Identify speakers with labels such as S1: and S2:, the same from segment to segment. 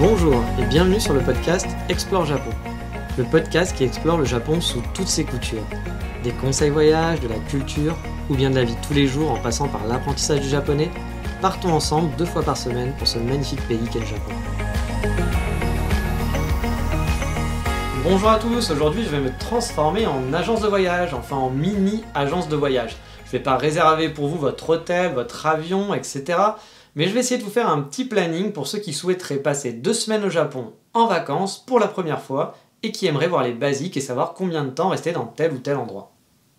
S1: Bonjour et bienvenue sur le podcast Explore Japon. Le podcast qui explore le Japon sous toutes ses coutures. Des conseils voyages, de la culture ou bien de la vie de tous les jours en passant par l'apprentissage du japonais, partons ensemble 2 fois par semaine pour ce magnifique pays qu'est le Japon. Bonjour à tous, aujourd'hui je vais me transformer en agence de voyage, enfin en mini agence de voyage. Je ne vais pas réserver pour vous votre hôtel, votre avion, etc. Mais je vais essayer de vous faire un petit planning pour ceux qui souhaiteraient passer 2 semaines au Japon en vacances pour la première fois et qui aimeraient voir les basiques et savoir combien de temps rester dans tel ou tel endroit.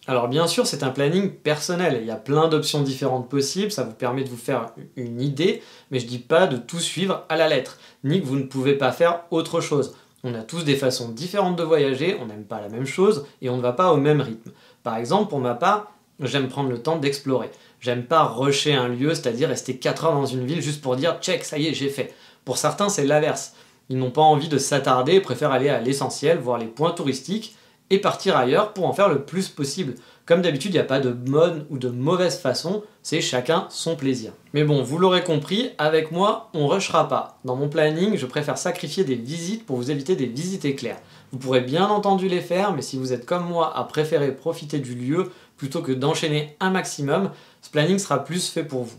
S1: Alors bien sûr c'est un planning personnel, il y a plein d'options différentes possibles, ça vous permet de vous faire une idée, mais je dis pas de tout suivre à la lettre, ni que vous ne pouvez pas faire autre chose. On a tous des façons différentes de voyager, on n'aime pas la même chose et on ne va pas au même rythme. Par exemple, pour ma part, j'aime prendre le temps d'explorer. J'aime pas rusher un lieu, c'est-à-dire rester 4 heures dans une ville juste pour dire « check, ça y est, j'ai fait ». Pour certains, c'est l'inverse. Ils n'ont pas envie de s'attarder, préfèrent aller à l'essentiel, voir les points touristiques et partir ailleurs pour en faire le plus possible. Comme d'habitude, il n'y a pas de bonne ou de mauvaise façon, c'est chacun son plaisir. Mais bon, vous l'aurez compris, avec moi, on rushera pas. Dans mon planning, je préfère sacrifier des visites pour vous éviter des visites éclairs. Vous pourrez bien entendu les faire, mais si vous êtes comme moi à préférer profiter du lieu plutôt que d'enchaîner un maximum, ce planning sera plus fait pour vous.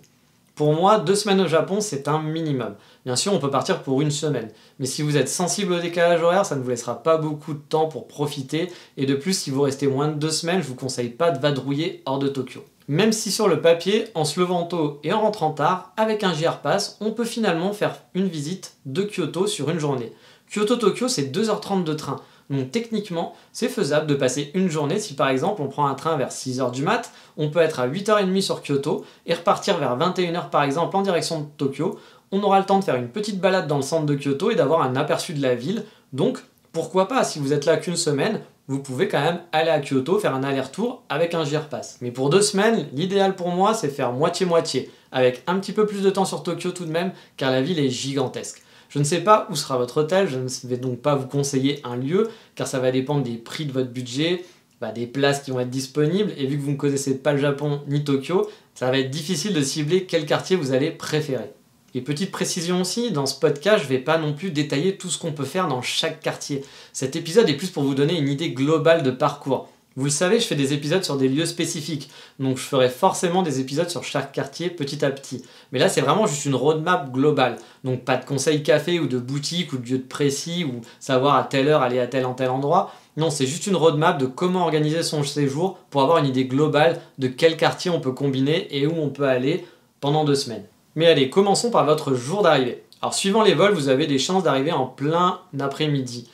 S1: Pour moi, 2 semaines au Japon, c'est un minimum. Bien sûr, on peut partir pour 1 semaine. Mais si vous êtes sensible au décalage horaire, ça ne vous laissera pas beaucoup de temps pour profiter. Et de plus, si vous restez moins de 2 semaines, je ne vous conseille pas de vadrouiller hors de Tokyo. Même si sur le papier, en se levant tôt et en rentrant tard, avec un JR Pass, on peut finalement faire une visite de Kyoto sur une journée. Kyoto-Tokyo, c'est 2h30 de train. Donc techniquement, c'est faisable de passer une journée. Si par exemple on prend un train vers 6h du mat, on peut être à 8h30 sur Kyoto et repartir vers 21h par exemple en direction de Tokyo. On aura le temps de faire une petite balade dans le centre de Kyoto et d'avoir un aperçu de la ville. Donc pourquoi pas, si vous êtes là qu'une semaine, vous pouvez quand même aller à Kyoto, faire un aller-retour avec un JR Pass. Mais pour 2 semaines, l'idéal pour moi c'est faire moitié-moitié, avec un petit peu plus de temps sur Tokyo tout de même, car la ville est gigantesque. Je ne sais pas où sera votre hôtel, je ne vais donc pas vous conseiller un lieu, car ça va dépendre des prix de votre budget, des places qui vont être disponibles, et vu que vous ne connaissez pas le Japon ni Tokyo, ça va être difficile de cibler quel quartier vous allez préférer. Et petite précision aussi, dans ce podcast, je ne vais pas non plus détailler tout ce qu'on peut faire dans chaque quartier. Cet épisode est plus pour vous donner une idée globale de parcours. Vous le savez, je fais des épisodes sur des lieux spécifiques, donc je ferai forcément des épisodes sur chaque quartier petit à petit. Mais là, c'est vraiment juste une roadmap globale, donc pas de conseils café ou de boutique ou de lieu de précis ou savoir à telle heure aller à tel endroit. Non, c'est juste une roadmap de comment organiser son séjour pour avoir une idée globale de quel quartier on peut combiner et où on peut aller pendant 2 semaines. Mais allez, commençons par votre jour d'arrivée. Alors suivant les vols, vous avez des chances d'arriver en plein après-midi.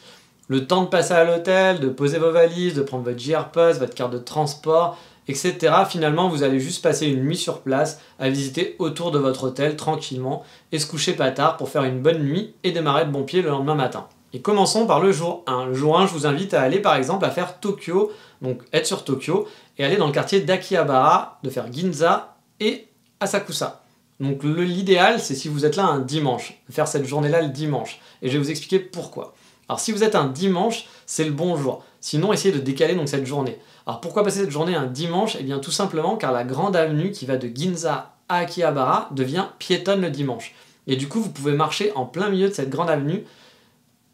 S1: Le temps de passer à l'hôtel, de poser vos valises, de prendre votre JR Pass, votre carte de transport, etc. Finalement, vous allez juste passer une nuit sur place à visiter autour de votre hôtel tranquillement et se coucher pas tard pour faire une bonne nuit et démarrer de bon pied le lendemain matin. Et commençons par le jour 1. Le jour 1, je vous invite à aller par exemple à faire Tokyo, donc être sur Tokyo, et aller dans le quartier d'Akihabara, de faire Ginza et Asakusa. Donc l'idéal, c'est si vous êtes là un dimanche, de faire cette journée-là le dimanche. Et je vais vous expliquer pourquoi. Alors si vous êtes un dimanche, c'est le bon jour. Sinon, essayez de décaler donc cette journée. Alors pourquoi passer cette journée un dimanche ? Eh bien tout simplement car la grande avenue qui va de Ginza à Akihabara devient piétonne le dimanche. Et du coup, vous pouvez marcher en plein milieu de cette grande avenue.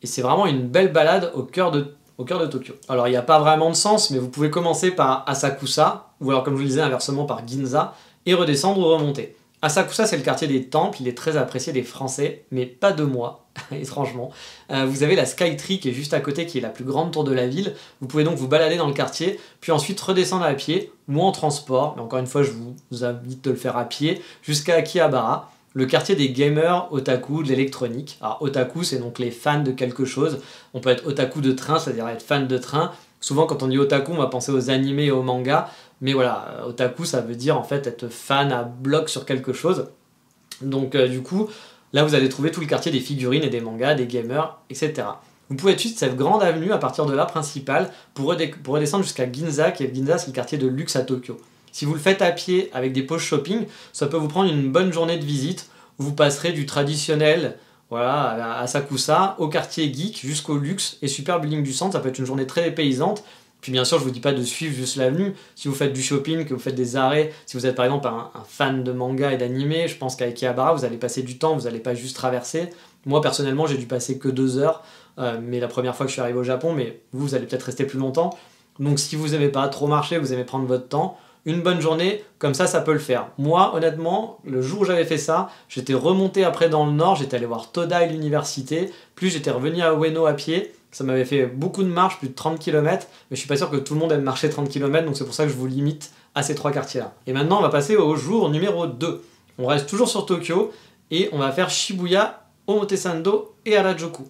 S1: Et c'est vraiment une belle balade au cœur de Tokyo. Alors il n'y a pas vraiment de sens, mais vous pouvez commencer par Asakusa, ou alors comme je vous le disais inversement par Ginza, et redescendre ou remonter. Asakusa, c'est le quartier des temples, il est très apprécié des Français, mais pas de moi, étrangement. Vous avez la Skytree qui est juste à côté, qui est la plus grande tour de la ville. Vous pouvez donc vous balader dans le quartier, puis ensuite redescendre à pied ou en transport, mais encore une fois, je vous invite de le faire à pied, jusqu'à Akihabara, le quartier des gamers, otaku, de l'électronique. Alors otaku, c'est donc les fans de quelque chose. On peut être otaku de train, c'est-à-dire être fan de train. Souvent, quand on dit otaku, on va penser aux animés et aux mangas. Mais voilà, otaku, ça veut dire en fait être fan à bloc sur quelque chose. Donc du coup, là vous allez trouver tout le quartier des figurines et des mangas, des gamers, etc. Vous pouvez suivre cette grande avenue à partir de la principale pour redescendre jusqu'à Ginza, c'est le quartier de luxe à Tokyo. Si vous le faites à pied avec des pauses shopping, ça peut vous prendre une bonne journée de visite où vous passerez du traditionnel à Asakusa au quartier geek jusqu'au luxe et super building du centre. Ça peut être une journée très dépaysante. Puis bien sûr, je ne vous dis pas de suivre juste l'avenue. Si vous faites du shopping, que vous faites des arrêts, si vous êtes par exemple un fan de manga et d'anime, je pense qu'à Akihabara, vous allez passer du temps, vous n'allez pas juste traverser. Moi personnellement j'ai dû passer que 2 heures, mais la première fois que je suis arrivé au Japon, mais vous allez peut-être rester plus longtemps. Donc si vous aimez pas trop marcher, vous aimez prendre votre temps, une bonne journée, comme ça peut le faire. Moi, honnêtement, le jour où j'avais fait ça, j'étais remonté après dans le nord, j'étais allé voir Todai, l'université, puis j'étais revenu à Ueno à pied. Ça m'avait fait beaucoup de marche, plus de 30 km, mais je suis pas sûr que tout le monde aime marcher 30 km, donc c'est pour ça que je vous limite à ces 3 quartiers-là. Et maintenant, on va passer au jour numéro 2. On reste toujours sur Tokyo, et on va faire Shibuya, Omotesando et Harajuku.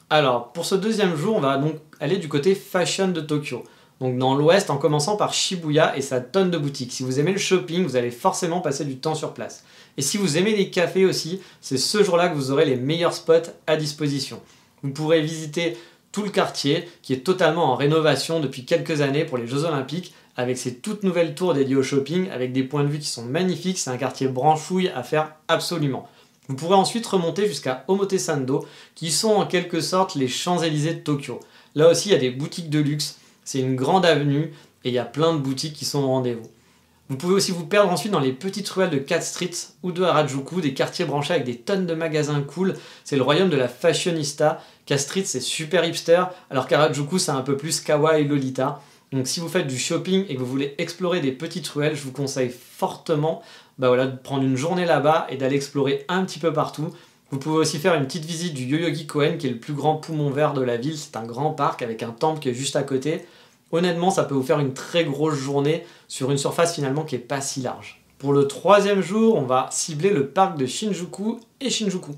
S1: Alors, pour ce deuxième jour, on va donc aller du côté fashion de Tokyo. Donc dans l'ouest, en commençant par Shibuya et sa tonne de boutiques. Si vous aimez le shopping, vous allez forcément passer du temps sur place. Et si vous aimez les cafés aussi, c'est ce jour-là que vous aurez les meilleurs spots à disposition. Vous pourrez visiter tout le quartier, qui est totalement en rénovation depuis quelques années pour les Jeux Olympiques, avec ses toutes nouvelles tours dédiées au shopping, avec des points de vue qui sont magnifiques. C'est un quartier branchouille à faire absolument. Vous pourrez ensuite remonter jusqu'à Omotesando, qui sont en quelque sorte les Champs-Élysées de Tokyo. Là aussi, il y a des boutiques de luxe. C'est une grande avenue et il y a plein de boutiques qui sont au rendez-vous. Vous pouvez aussi vous perdre ensuite dans les petites ruelles de Cat Street ou de Harajuku, des quartiers branchés avec des tonnes de magasins cool. C'est le royaume de la fashionista. Cat Street, c'est super hipster, alors qu'Harajuku, c'est un peu plus kawaii lolita. Donc si vous faites du shopping et que vous voulez explorer des petites ruelles, je vous conseille fortement de prendre une journée là-bas et d'aller explorer un petit peu partout. Vous pouvez aussi faire une petite visite du Yoyogi Koen, qui est le plus grand poumon vert de la ville. C'est un grand parc avec un temple qui est juste à côté. Honnêtement, ça peut vous faire une très grosse journée sur une surface finalement qui n'est pas si large. Pour le troisième jour, on va cibler le parc de Shinjuku et Shinjuku.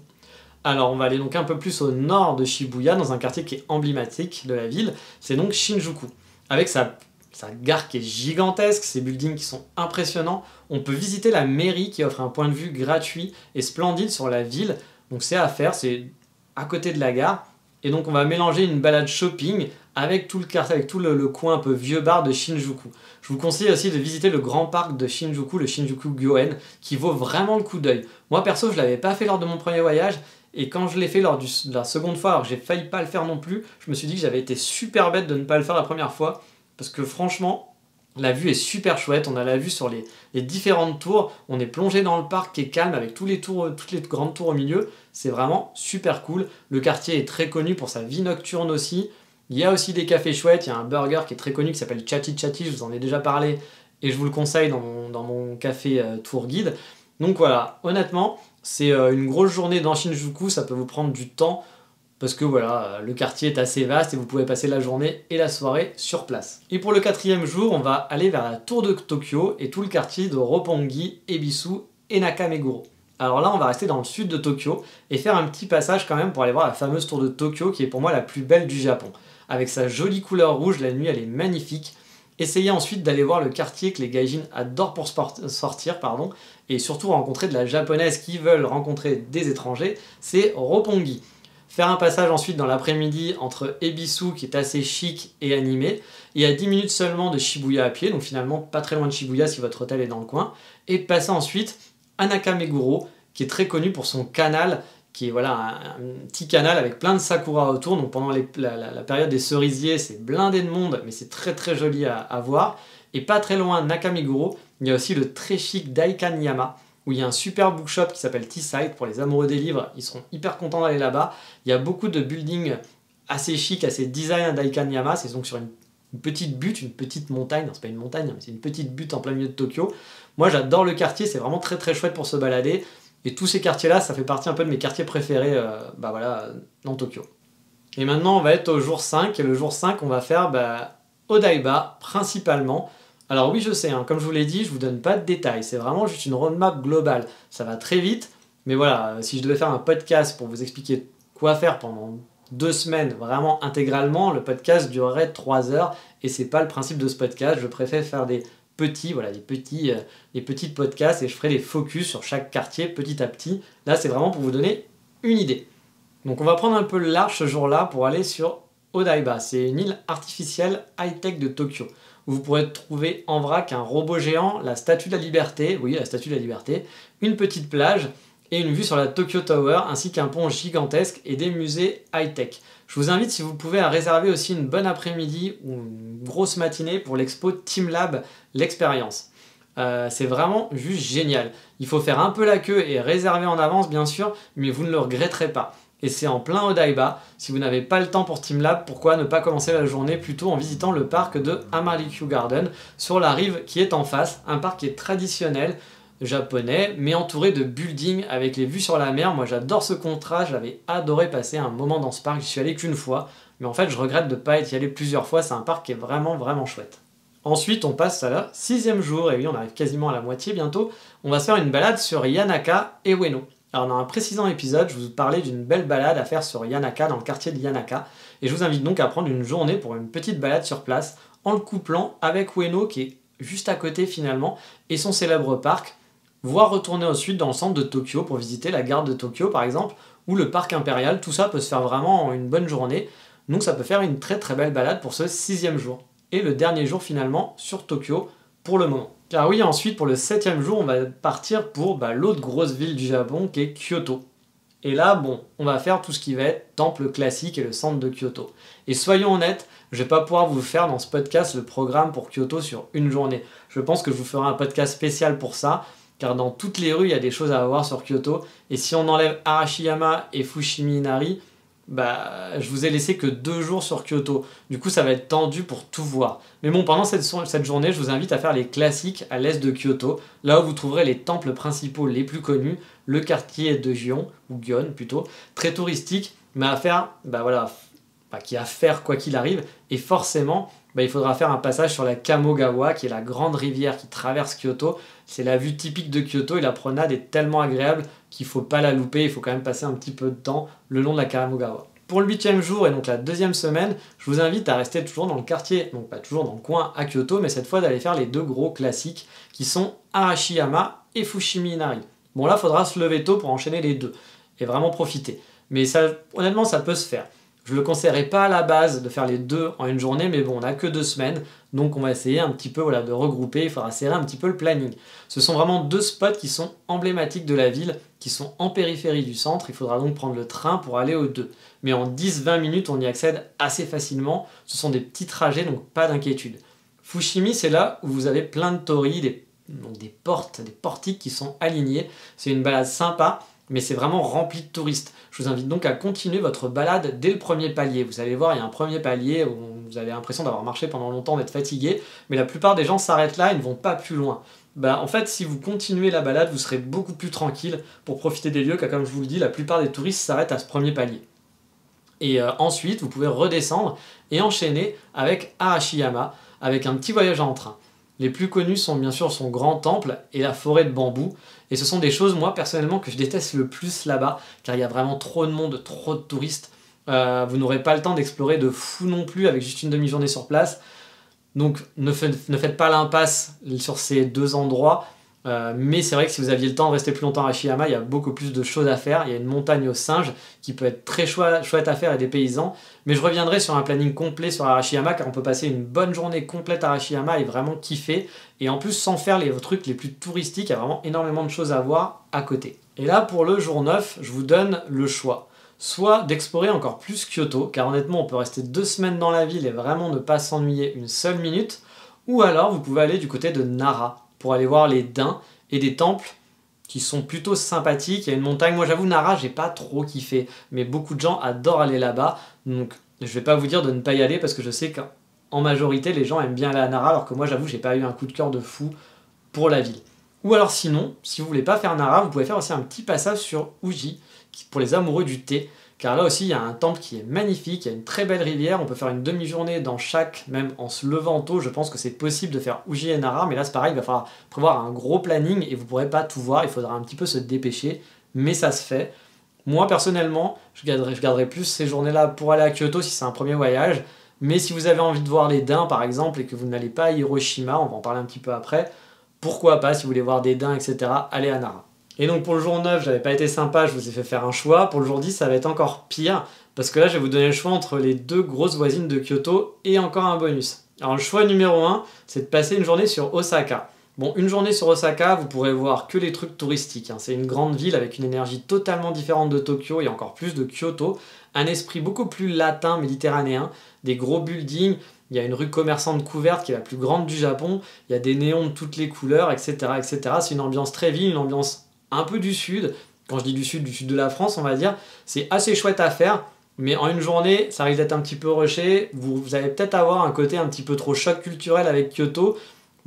S1: Alors on va aller donc un peu plus au nord de Shibuya, dans un quartier qui est emblématique de la ville. C'est donc Shinjuku. Avec sa gare qui est gigantesque, ses buildings qui sont impressionnants. On peut visiter la mairie qui offre un point de vue gratuit et splendide sur la ville. Donc c'est à faire, c'est à côté de la gare. Et donc on va mélanger une balade shopping avec tout le quartier, avec tout le coin un peu vieux bar de Shinjuku. Je vous conseille aussi de visiter le grand parc de Shinjuku, le Shinjuku Gyoen, qui vaut vraiment le coup d'œil. Moi perso, je ne l'avais pas fait lors de mon premier voyage, et quand je l'ai fait lors de la seconde fois, alors que j'ai failli pas le faire non plus, je me suis dit que j'avais été super bête de ne pas le faire la première fois, parce que franchement, la vue est super chouette, on a la vue sur les différentes tours, on est plongé dans le parc qui est calme avec toutes les grandes tours au milieu, c'est vraiment super cool. Le quartier est très connu pour sa vie nocturne aussi, il y a aussi des cafés chouettes, il y a un burger qui est très connu qui s'appelle Chachi Chachi, je vous en ai déjà parlé et je vous le conseille dans mon café tour guide. Donc voilà, honnêtement, c'est une grosse journée dans Shinjuku, ça peut vous prendre du temps, parce que voilà, le quartier est assez vaste et vous pouvez passer la journée et la soirée sur place. Et pour le quatrième jour, on va aller vers la tour de Tokyo et tout le quartier de Roppongi, Ebisu et Nakameguro. Alors là, on va rester dans le sud de Tokyo et faire un petit passage quand même pour aller voir la fameuse tour de Tokyo qui est pour moi la plus belle du Japon. Avec sa jolie couleur rouge, la nuit elle est magnifique. Essayez ensuite d'aller voir le quartier que les gaijins adorent pour sortir, et surtout rencontrer de la japonaise qui veulent rencontrer des étrangers, c'est Roppongi. Faire un passage ensuite dans l'après-midi entre Ebisu, qui est assez chic et animé, et à 10 minutes seulement de Shibuya à pied, donc finalement pas très loin de Shibuya si votre hôtel est dans le coin, et passer ensuite à Nakameguro, qui est très connu pour son canal, qui est voilà, un petit canal avec plein de sakura autour, donc pendant la période des cerisiers, c'est blindé de monde, mais c'est très très joli à voir. Et pas très loin de Nakameguro, il y a aussi le très chic Daikanyama, où il y a un super bookshop qui s'appelle T-Side, pour les amoureux des livres, ils seront hyper contents d'aller là-bas. Il y a beaucoup de buildings assez chic, assez design à Daikanyama, c'est donc sur une petite butte, une petite montagne, non c'est pas une montagne, mais c'est une petite butte en plein milieu de Tokyo. Moi j'adore le quartier, c'est vraiment très très chouette pour se balader, et tous ces quartiers-là, ça fait partie un peu de mes quartiers préférés dans Tokyo. Et maintenant on va être au jour 5, et le jour 5 on va faire Odaiba principalement. Alors oui je sais, comme je vous l'ai dit, je vous donne pas de détails, c'est vraiment juste une roadmap globale, ça va très vite, mais voilà, si je devais faire un podcast pour vous expliquer quoi faire pendant 2 semaines, vraiment intégralement, le podcast durerait 3 heures, et c'est pas le principe de ce podcast, je préfère faire des petits podcasts, et je ferai des focus sur chaque quartier petit à petit. Là c'est vraiment pour vous donner une idée. Donc on va prendre un peu le large ce jour-là pour aller sur Odaiba, c'est une île artificielle high-tech de Tokyo, où vous pourrez trouver en vrac un robot géant, la Statue de la Liberté, oui la Statue de la Liberté, une petite plage et une vue sur la Tokyo Tower, ainsi qu'un pont gigantesque et des musées high-tech. Je vous invite, si vous pouvez, à réserver aussi une bonne après-midi ou une grosse matinée pour l'expo TeamLab, l'expérience. C'est vraiment juste génial. Il faut faire un peu la queue et réserver en avance, bien sûr, mais vous ne le regretterez pas. et c'est en plein Odaiba. Si vous n'avez pas le temps pour Teamlab, pourquoi ne pas commencer la journée plutôt en visitant le parc de Hamarikyu Garden sur la rive qui est en face, un parc qui est traditionnel japonais, mais entouré de buildings avec les vues sur la mer. Moi j'adore ce contraste, j'avais adoré passer un moment dans ce parc, j'y suis allé qu'une fois, mais en fait je regrette de ne pas y aller plusieurs fois, c'est un parc qui est vraiment chouette. Ensuite on passe à la 6e jour, et oui on arrive quasiment à la moitié bientôt, on va se faire une balade sur Yanaka et Ueno. Alors dans un précédent épisode, je vous parlais d'une belle balade à faire sur Yanaka, dans le quartier de Yanaka, et je vous invite donc à prendre une journée pour une petite balade sur place, en le couplant avec Ueno qui est juste à côté finalement, et son célèbre parc, voire retourner ensuite dans le centre de Tokyo pour visiter la gare de Tokyo par exemple, ou le parc impérial. Tout ça peut se faire vraiment en une bonne journée, donc ça peut faire une très belle balade pour ce 6e jour. Et le dernier jour finalement sur Tokyo pour le moment. Car oui, ensuite pour le 7e jour, on va partir pour l'autre grosse ville du Japon qui est Kyoto. Et là, bon, on va faire tout ce qui va être temple classique et le centre de Kyoto. Et soyons honnêtes, je vais pas pouvoir vous faire dans ce podcast le programme pour Kyoto sur une journée. Je pense que je vous ferai un podcast spécial pour ça, car dans toutes les rues, il y a des choses à voir sur Kyoto. Et si on enlève Arashiyama et Fushimi Inari, je vous ai laissé que 2 jours sur Kyoto. Du coup, ça va être tendu pour tout voir. Mais bon, pendant cette journée, je vous invite à faire les classiques à l'est de Kyoto, là où vous trouverez les temples principaux les plus connus, le quartier de Gion, ou Gion plutôt, très touristique, mais à faire, qui est à faire quoi qu'il arrive. Et forcément, il faudra faire un passage sur la Kamogawa, qui est la grande rivière qui traverse Kyoto. C'est la vue typique de Kyoto et la promenade est tellement agréable qu'il ne faut pas la louper, il faut quand même passer un petit peu de temps le long de la Kamogawa. Pour le 8e jour et donc la 2e semaine, je vous invite à rester toujours dans le quartier, donc pas toujours dans le coin à Kyoto, mais cette fois d'aller faire les 2 gros classiques qui sont Arashiyama et Fushimi Inari. Bon là, il faudra se lever tôt pour enchaîner les 2 et vraiment profiter. Mais ça, honnêtement, ça peut se faire. Je ne le conseillerais pas à la base de faire les 2 en une journée, mais bon, on n'a que 2 semaines, donc on va essayer un petit peu de regrouper, il faudra serrer un petit peu le planning. Ce sont vraiment 2 spots qui sont emblématiques de la ville, qui sont en périphérie du centre, il faudra donc prendre le train pour aller aux 2. Mais en 10-20 minutes, on y accède assez facilement, ce sont des petits trajets, donc pas d'inquiétude. Fushimi, c'est là où vous avez plein de torii, des portes, des portiques qui sont alignés, c'est une balade sympa, mais c'est vraiment rempli de touristes. Je vous invite donc à continuer votre balade dès le premier palier. Vous allez voir, il y a un premier palier où vous avez l'impression d'avoir marché pendant longtemps, d'être fatigué, mais la plupart des gens s'arrêtent là et ne vont pas plus loin. En fait, si vous continuez la balade, vous serez beaucoup plus tranquille pour profiter des lieux, car comme je vous le dis, la plupart des touristes s'arrêtent à ce premier palier. Et ensuite, vous pouvez redescendre et enchaîner avec Arashiyama, avec un petit voyage en train. Les plus connus sont bien sûr son grand temple et la forêt de bambou. Et ce sont des choses, moi, personnellement, que je déteste le plus là-bas, car il y a vraiment trop de monde, trop de touristes. Vous n'aurez pas le temps d'explorer de fou non plus avec juste une demi-journée sur place. Donc ne faites pas l'impasse sur ces 2 endroits. Mais c'est vrai que si vous aviez le temps de rester plus longtemps à Arashiyama, il y a beaucoup plus de choses à faire. Il y a une montagne aux singes qui peut être très chouette à faire et des paysans. Mais je reviendrai sur un planning complet sur Arashiyama, car on peut passer une bonne journée complète à Arashiyama et vraiment kiffer. Et en plus, sans faire les trucs les plus touristiques, il y a vraiment énormément de choses à voir à côté. Et là, pour le jour 9, je vous donne le choix. Soit d'explorer encore plus Kyoto, car honnêtement, on peut rester 2 semaines dans la ville et vraiment ne pas s'ennuyer une seule minute. Ou alors, vous pouvez aller du côté de Nara, pour aller voir les daims et des temples qui sont plutôt sympathiques. Il y a une montagne, moi j'avoue Nara j'ai pas trop kiffé, mais beaucoup de gens adorent aller là-bas, donc je vais pas vous dire de ne pas y aller parce que je sais qu'en majorité les gens aiment bien aller à Nara, alors que moi j'avoue j'ai pas eu un coup de cœur de fou pour la ville. Ou alors sinon, si vous voulez pas faire Nara, vous pouvez faire aussi un petit passage sur Uji, pour les amoureux du thé, car là aussi il y a un temple qui est magnifique, il y a une très belle rivière, on peut faire une demi-journée dans chaque, même en se levant tôt. Je pense que c'est possible de faire Uji et Nara, mais là c'est pareil, il va falloir prévoir un gros planning et vous ne pourrez pas tout voir, il faudra un petit peu se dépêcher, mais ça se fait. Moi personnellement, je garderai plus ces journées-là pour aller à Kyoto si c'est un premier voyage, mais si vous avez envie de voir les daims par exemple et que vous n'allez pas à Hiroshima, on va en parler un petit peu après, pourquoi pas, si vous voulez voir des daims, etc., allez à Nara. Et donc pour le jour 9, j'avais pas été sympa, je vous ai fait faire un choix. Pour le jour 10, ça va être encore pire, parce que là, je vais vous donner le choix entre les 2 grosses voisines de Kyoto et encore un bonus. Alors le choix numéro 1, c'est de passer une journée sur Osaka. Bon, une journée sur Osaka, vous pourrez voir que les trucs touristiques. C'est une grande ville avec une énergie totalement différente de Tokyo et encore plus de Kyoto. Un esprit beaucoup plus latin, méditerranéen, des gros buildings. Il y a une rue commerçante couverte qui est la plus grande du Japon. Il y a des néons de toutes les couleurs, etc., etc. C'est une ambiance très ville, une ambiance un peu du sud, quand je dis du sud de la France, on va dire, c'est assez chouette à faire. Mais en une journée, ça risque d'être un petit peu rushé. Vous allez peut-être avoir un côté un petit peu trop choc culturel avec Kyoto.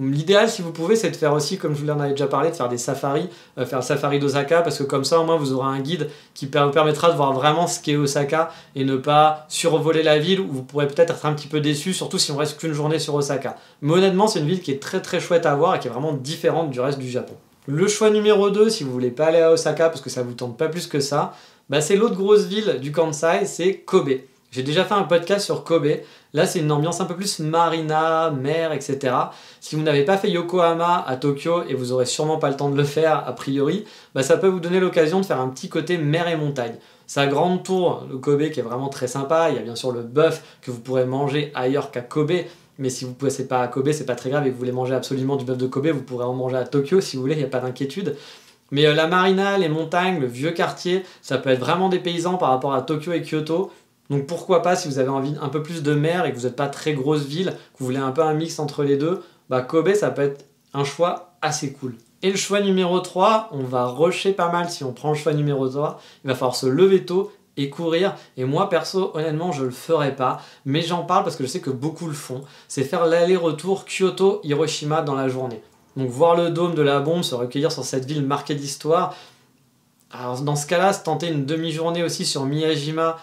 S1: L'idéal, si vous pouvez, c'est de faire aussi, comme je vous en avais déjà parlé, de faire des safaris, faire le safari d'Osaka, parce que comme ça, au moins, vous aurez un guide qui vous permettra de voir vraiment ce qu'est Osaka et ne pas survoler la ville, où vous pourrez peut-être être un petit peu déçu, surtout si on reste qu'une journée sur Osaka. Mais honnêtement, c'est une ville qui est très très chouette à voir et qui est vraiment différente du reste du Japon. Le choix numéro 2, si vous voulez pas aller à Osaka, parce que ça vous tente pas plus que ça, bah c'est l'autre grosse ville du Kansai, c'est Kobe. J'ai déjà fait un podcast sur Kobe. Là, c'est une ambiance un peu plus marina, mer, etc. Si vous n'avez pas fait Yokohama à Tokyo, et vous aurez sûrement pas le temps de le faire a priori, bah ça peut vous donner l'occasion de faire un petit côté mer et montagne. Sa grande tour, le Kobe, qui est vraiment très sympa. Il y a bien sûr le bœuf que vous pourrez manger ailleurs qu'à Kobe. Mais si vous ne passez pas à Kobe, c'est pas très grave et que vous voulez manger absolument du bœuf de Kobe, vous pourrez en manger à Tokyo si vous voulez, il n'y a pas d'inquiétude. Mais la marina, les montagnes, le vieux quartier, ça peut être vraiment dépaysant par rapport à Tokyo et Kyoto. Donc pourquoi pas, si vous avez envie un peu plus de mer et que vous n'êtes pas très grosse ville, que vous voulez un peu un mix entre les deux, bah Kobe, ça peut être un choix assez cool. Et le choix numéro 3, on va rusher pas mal si on prend le choix numéro 3. Il va falloir se lever tôt et courir. Et moi, perso, honnêtement, je le ferai pas. Mais j'en parle parce que je sais que beaucoup le font. C'est faire l'aller-retour Kyoto-Hiroshima dans la journée. Donc voir le dôme de la bombe, se recueillir sur cette ville marquée d'histoire. Alors dans ce cas-là, se tenter une demi-journée aussi sur Miyajima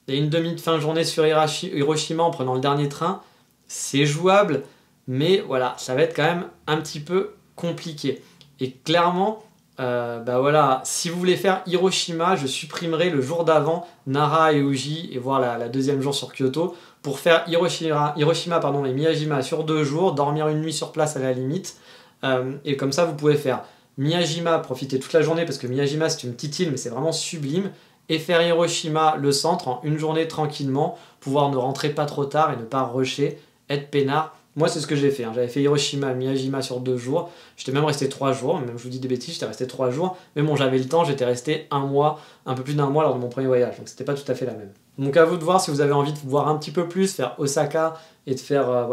S1: et une demi-fin de journée sur Hiroshima en prenant le dernier train, c'est jouable, mais voilà, ça va être quand même un petit peu compliqué. Et clairement, bah voilà, si vous voulez faire Hiroshima, je supprimerai le jour d'avant Nara et Uji et voir la deuxième jour sur Kyoto pour faire Hiroshima et Miyajima sur 2 jours, dormir une nuit sur place à la limite. Et comme ça, vous pouvez faire Miyajima, profiter toute la journée parce que Miyajima c'est une petite île mais c'est vraiment sublime. Et faire Hiroshima, le centre, en une journée tranquillement, pouvoir ne rentrer pas trop tard et ne pas rusher, être peinard. Moi, c'est ce que j'ai fait. J'avais fait Hiroshima, Miyajima sur 2 jours. J'étais même resté 3 jours. Même je vous dis des bêtises, j'étais resté 3 jours. Mais bon, j'avais le temps, j'étais resté 1 mois, un peu plus d'1 mois lors de mon premier voyage. Donc, c'était pas tout à fait la même. Donc, à vous de voir si vous avez envie de voir un petit peu plus, faire Osaka et de faire,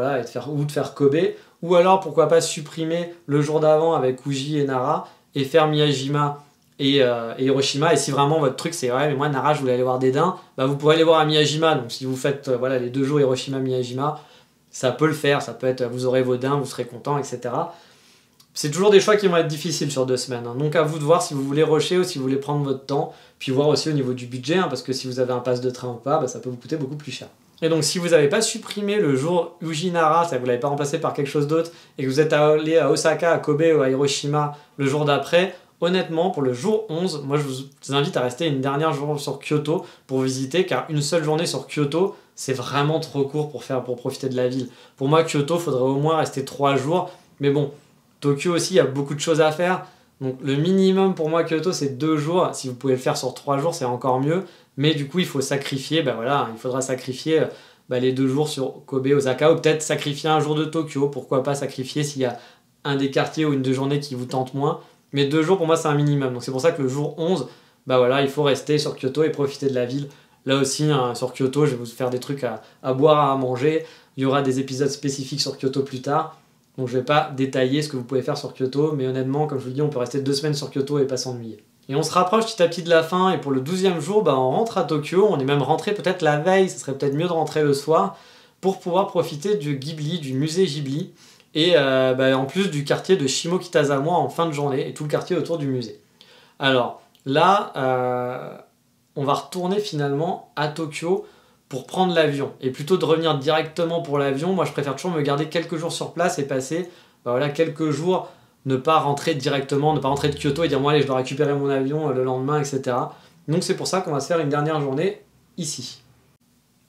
S1: ou de faire Kobe. Ou alors, pourquoi pas supprimer le jour d'avant avec Uji et Nara et faire Miyajima et Hiroshima. Et si vraiment votre truc c'est ouais mais moi Nara je voulais aller voir des daims, bah vous pourrez aller voir à Miyajima. Donc si vous faites les 2 jours Hiroshima Miyajima, ça peut le faire, ça peut être vous aurez vos daims, vous serez content, etc. C'est toujours des choix qui vont être difficiles sur 2 semaines, hein. Donc à vous de voir si vous voulez rusher ou si vous voulez prendre votre temps, puis voir aussi au niveau du budget, hein, parce que si vous avez un pass de train ou pas, bah, ça peut vous coûter beaucoup plus cher. Et donc si vous n'avez pas supprimé le jour Uji Nara, c'est-à-dire que vous ne l'avez pas remplacé par quelque chose d'autre, et que vous êtes allé à Osaka, à Kobe ou à Hiroshima le jour d'après, honnêtement, pour le jour 11, moi je vous invite à rester une dernière journée sur Kyoto pour visiter, car une seule journée sur Kyoto, c'est vraiment trop court pour profiter de la ville. Pour moi, Kyoto, il faudrait au moins rester 3 jours. Mais bon, Tokyo aussi, il y a beaucoup de choses à faire. Donc le minimum pour moi, Kyoto, c'est 2 jours. Si vous pouvez le faire sur 3 jours, c'est encore mieux. Mais du coup, il faut sacrifier, il faudra sacrifier les 2 jours sur Kobe, Osaka, ou peut-être sacrifier un jour de Tokyo. Pourquoi pas sacrifier s'il y a un des quartiers ou une 2 journées qui vous tente moins. Mais 2 jours, pour moi, c'est un minimum. Donc c'est pour ça que le jour 11, il faut rester sur Kyoto et profiter de la ville. Là aussi, sur Kyoto, je vais vous faire des trucs à boire, à manger. Il y aura des épisodes spécifiques sur Kyoto plus tard. Donc je ne vais pas détailler ce que vous pouvez faire sur Kyoto. Mais honnêtement, comme je vous le dis, on peut rester 2 semaines sur Kyoto et pas s'ennuyer. Et on se rapproche petit à petit de la fin. Et pour le 12e jour, on rentre à Tokyo. On est même rentré peut-être la veille. Ce serait peut-être mieux de rentrer le soir pour pouvoir profiter du Ghibli, du musée Ghibli. Et en plus du quartier de Shimokitazawa en fin de journée, et tout le quartier autour du musée. Alors là, on va retourner finalement à Tokyo pour prendre l'avion. Et plutôt de revenir directement pour l'avion, moi je préfère toujours me garder quelques jours sur place et passer quelques jours, ne pas rentrer directement, ne pas rentrer de Kyoto et dire moi allez je dois récupérer mon avion le lendemain, etc. Donc c'est pour ça qu'on va se faire une dernière journée ici.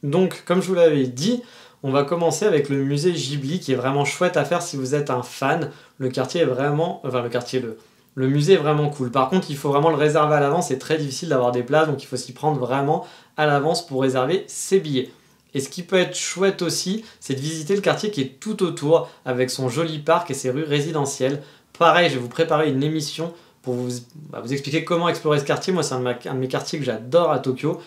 S1: Donc comme je vous l'avais dit, on va commencer avec le musée Ghibli qui est vraiment chouette à faire si vous êtes un fan. Le quartier est vraiment... le musée est vraiment cool. Par contre, il faut vraiment le réserver à l'avance. C'est très difficile d'avoir des places, donc il faut s'y prendre vraiment à l'avance pour réserver ses billets. Et ce qui peut être chouette aussi, c'est de visiter le quartier qui est tout autour avec son joli parc et ses rues résidentielles. Pareil, je vais vous préparer une émission pour vous expliquer comment explorer ce quartier. Moi, c'est un de mes quartiers que j'adore à Tokyo.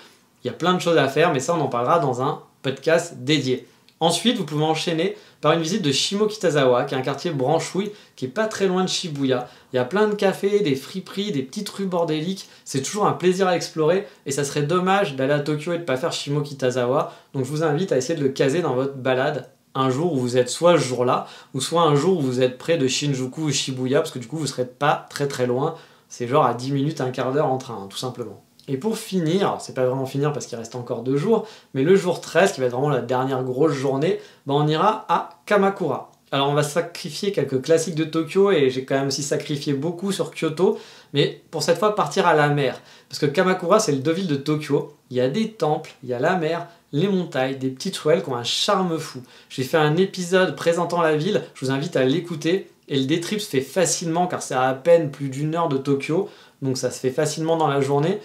S1: Il y a plein de choses à faire, mais ça, on en parlera dans un podcast dédié. Ensuite, vous pouvez enchaîner par une visite de Shimokitazawa, qui est un quartier branchouille, qui est pas très loin de Shibuya, Il y a plein de cafés, des friperies, des petites rues bordéliques. C'est toujours un plaisir à explorer et ça serait dommage d'aller à Tokyo et de pas faire Shimokitazawa. Donc je vous invite à essayer de le caser dans votre balade un jour où vous êtes soit ce jour-là, ou soit un jour où vous êtes près de Shinjuku ou Shibuya, parce que du coup vous serez pas très loin. C'est genre à 10 minutes, un quart d'heure en train, hein, tout simplement. Et pour finir, c'est pas vraiment finir parce qu'il reste encore 2 jours, mais le jour 13, qui va être vraiment la dernière grosse journée, on ira à Kamakura. Alors on va sacrifier quelques classiques de Tokyo et j'ai quand même aussi sacrifié beaucoup sur Kyoto, mais pour cette fois partir à la mer. Parce que Kamakura c'est le deux-villes de Tokyo, il y a des temples, il y a la mer, les montagnes, des petites ruelles qui ont un charme fou. J'ai fait un épisode présentant la ville, je vous invite à l'écouter, et le day trip se fait facilement car c'est à peine plus d'1 heure de Tokyo, donc ça se fait facilement dans la journée.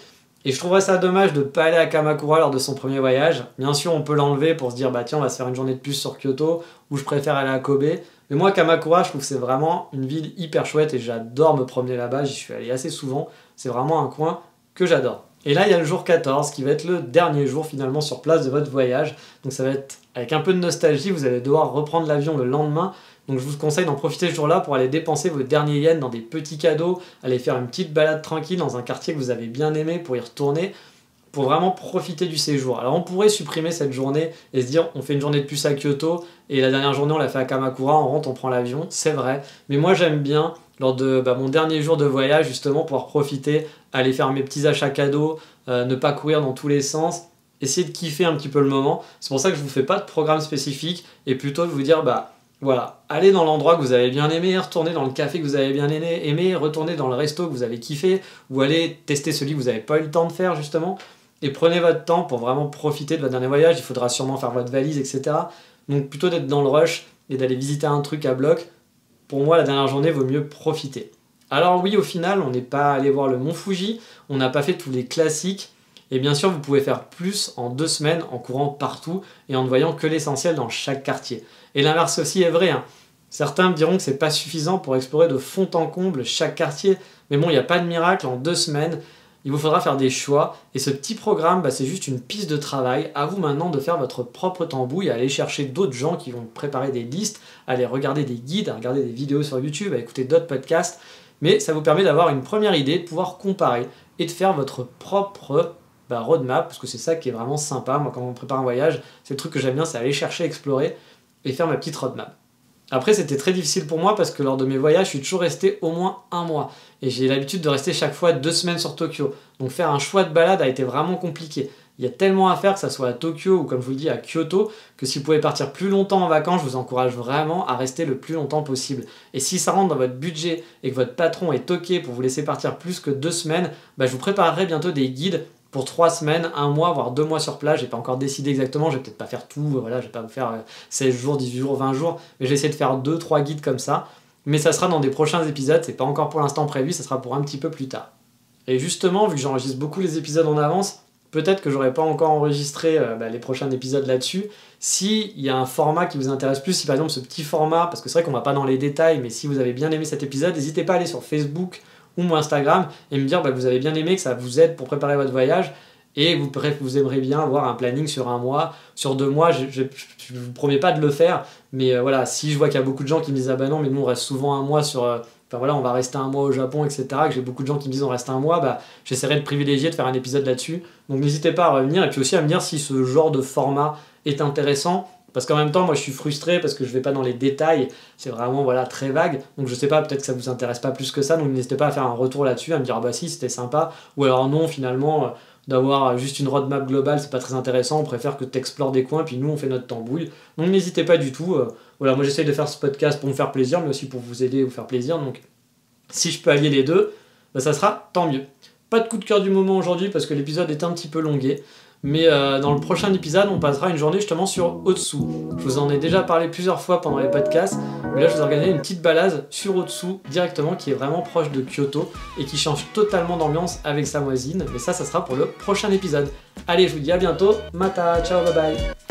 S1: Et je trouverais ça dommage de ne pas aller à Kamakura lors de son premier voyage. Bien sûr, on peut l'enlever pour se dire, bah tiens, on va se faire une journée de plus sur Kyoto, ou je préfère aller à Kobe. Mais moi, Kamakura, je trouve que c'est vraiment une ville hyper chouette et j'adore me promener là-bas. J'y suis allé assez souvent. C'est vraiment un coin que j'adore. Et là, il y a le jour 14, qui va être le dernier jour finalement sur place de votre voyage. Donc ça va être avec un peu de nostalgie, vous allez devoir reprendre l'avion le lendemain. Donc je vous conseille d'en profiter ce jour-là pour aller dépenser vos derniers yens dans des petits cadeaux, aller faire une petite balade tranquille dans un quartier que vous avez bien aimé pour y retourner, pour vraiment profiter du séjour. Alors on pourrait supprimer cette journée et se dire on fait une journée de plus à Kyoto et la dernière journée on l'a fait à Kamakura, on rentre, on prend l'avion, c'est vrai. Mais moi j'aime bien, lors de mon dernier jour de voyage justement, pouvoir profiter, aller faire mes petits achats cadeaux, ne pas courir dans tous les sens, essayer de kiffer un petit peu le moment. C'est pour ça que je vous fais pas de programme spécifique et plutôt de vous dire voilà, allez dans l'endroit que vous avez bien aimé, retournez dans le café que vous avez bien aimé, retournez dans le resto que vous avez kiffé, ou allez tester celui que vous n'avez pas eu le temps de faire justement, et prenez votre temps pour vraiment profiter de votre dernier voyage. Il faudra sûrement faire votre valise, etc. Donc plutôt d'être dans le rush et d'aller visiter un truc à bloc, pour moi la dernière journée vaut mieux profiter. Alors oui, au final, on n'est pas allé voir le mont Fuji, on n'a pas fait tous les classiques, et bien sûr vous pouvez faire plus en 2 semaines en courant partout et en ne voyant que l'essentiel dans chaque quartier. Et l'inverse aussi est vrai, hein. Certains me diront que c'est pas suffisant pour explorer de fond en comble chaque quartier, mais bon, il n'y a pas de miracle, en 2 semaines, il vous faudra faire des choix, et ce petit programme, c'est juste une piste de travail. À vous maintenant de faire votre propre tambouille, à aller chercher d'autres gens qui vont préparer des listes, à aller regarder des guides, à regarder des vidéos sur YouTube, à écouter d'autres podcasts, mais ça vous permet d'avoir une première idée, de pouvoir comparer et de faire votre propre roadmap, parce que c'est ça qui est vraiment sympa. Moi, quand on prépare un voyage, c'est le truc que j'aime bien, c'est aller chercher, explorer et faire ma petite roadmap. Après, c'était très difficile pour moi parce que lors de mes voyages, je suis toujours resté au moins 1 mois. Et j'ai l'habitude de rester chaque fois 2 semaines sur Tokyo. Donc faire un choix de balade a été vraiment compliqué. Il y a tellement à faire, que ça soit à Tokyo ou comme je vous le dis à Kyoto, que si vous pouvez partir plus longtemps en vacances, je vous encourage vraiment à rester le plus longtemps possible. Et si ça rentre dans votre budget et que votre patron est OK pour vous laisser partir plus que 2 semaines, je vous préparerai bientôt des guides pour 3 semaines, 1 mois, voire 2 mois sur place. J'ai pas encore décidé exactement, je vais peut-être pas faire tout, voilà, je vais pas vous faire 16 jours, 18 jours, 20 jours, mais j'ai essayé de faire 2-3 guides comme ça. Mais ça sera dans des prochains épisodes, c'est pas encore pour l'instant prévu, ça sera pour un petit peu plus tard. Et justement, vu que j'enregistre beaucoup les épisodes en avance, peut-être que j'aurais pas encore enregistré les prochains épisodes là-dessus. S'il y a un format qui vous intéresse plus, si par exemple ce petit format, parce que c'est vrai qu'on va pas dans les détails, mais si vous avez bien aimé cet épisode, n'hésitez pas à aller sur Facebook ou mon Instagram et me dire que vous avez bien aimé, que ça vous aide pour préparer votre voyage et vous aimeriez bien avoir un planning sur 1 mois, sur 2 mois. Je ne vous promets pas de le faire, mais voilà, si je vois qu'il y a beaucoup de gens qui me disent « Ah bah non, mais nous on reste souvent 1 mois sur... on va rester 1 mois au Japon, etc. » que j'ai beaucoup de gens qui me disent « On reste 1 mois », j'essaierai de privilégier de faire un épisode là-dessus. Donc n'hésitez pas à revenir et puis aussi à me dire si ce genre de format est intéressant. Parce qu'en même temps, moi je suis frustré parce que je vais pas dans les détails, c'est vraiment très vague. Donc je sais pas, peut-être que ça vous intéresse pas plus que ça, donc n'hésitez pas à faire un retour là-dessus, à me dire ah bah si c'était sympa, ou alors non finalement d'avoir juste une roadmap globale c'est pas très intéressant, on préfère que tu explores des coins puis nous on fait notre tambouille. Donc n'hésitez pas du tout, voilà, moi j'essaye de faire ce podcast pour me faire plaisir mais aussi pour vous aider et vous faire plaisir, donc si je peux allier les deux, ça sera tant mieux. Pas de coup de cœur du moment aujourd'hui parce que l'épisode est un petit peu longué. Mais dans le prochain épisode, on passera une journée justement sur Otsu. Je vous en ai déjà parlé plusieurs fois pendant les podcasts, mais là je vous ai organisé une petite balade sur Otsu directement qui est vraiment proche de Kyoto et qui change totalement d'ambiance avec sa voisine. Mais ça sera pour le prochain épisode. Allez, je vous dis à bientôt. Mata, ciao, bye bye.